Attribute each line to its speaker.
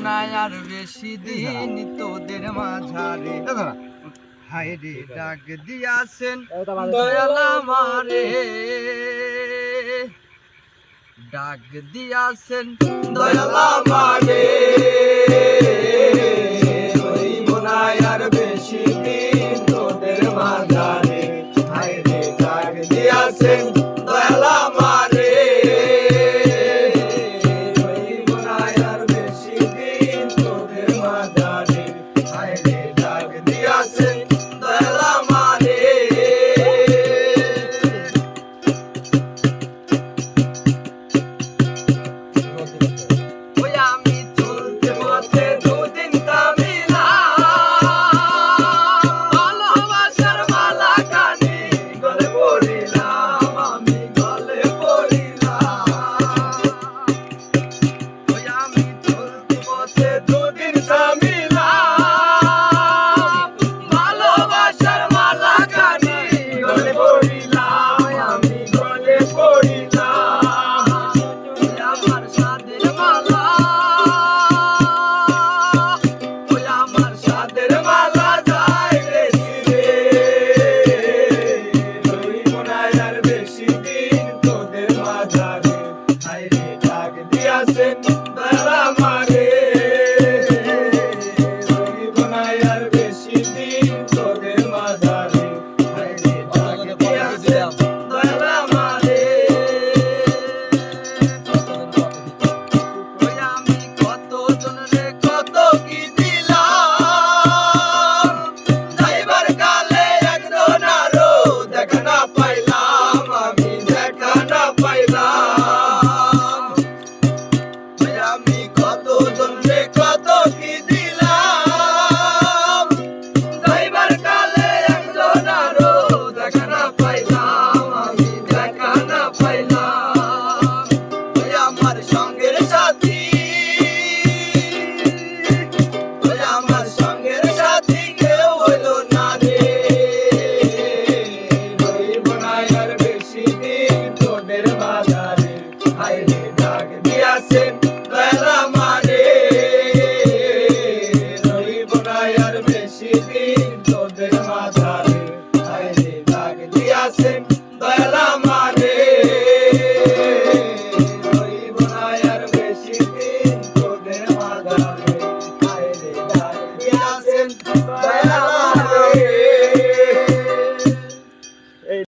Speaker 1: না আর বেশি দিন তোদের মাঝারে হায় রে ডাক দিয়াছেন দয়াল আমারে ডাক দিয়াছেন দয়াল আমারে হইব না আর বেশি দিন তোদের মাঝারে হায় রে ডাক দিয়াছেন দয়াল আমারে হইব না আর বেশি দিন তোদের মাঝারে হায় রে ডাক দিয়াছেন দয়াল আমারে ওই আমি চলতে পথে দুদিন কামিলাম ভালোবাসার মালা কানে গলে পড়িলাম আমি গলে পড়িলাম ওই আমি চলতে পথে দুদিন কামিলাম ভালোবাসার মালা কানে গলে পড়িলাম আমি গলে পড়িলাম ওই আমার সাদের মালা ওই আমার সাদের মালা যায় বেশি রে রইব না আর বেশি দিন তোদের মাঝারে হায় রে ডাক দিয়াছেন দয়াল আমারে রইব না আর বেশি দিন তোদের মাঝারে হায় রে ডাক দিয়াছেন দয়াল আমারে ওই আমি কত জনরে কত কি দিলাম যাইবার কালে একজন আরো দেখা না পাইলাম আমি দেখা না পাইলাম ওই আমি কত জনরে কত কি দিলাম যাইবার কালে একজন আরো দেখা না পাইলাম আমি দেখা না পাইলাম ওই আমার সঙ্গের সাথী ওই আমার সঙ্গের সাথী কেউ হইল না রে রইব না আর বেশি দিন তোদের বাজারে হায় রে ডাক দিয়াছেন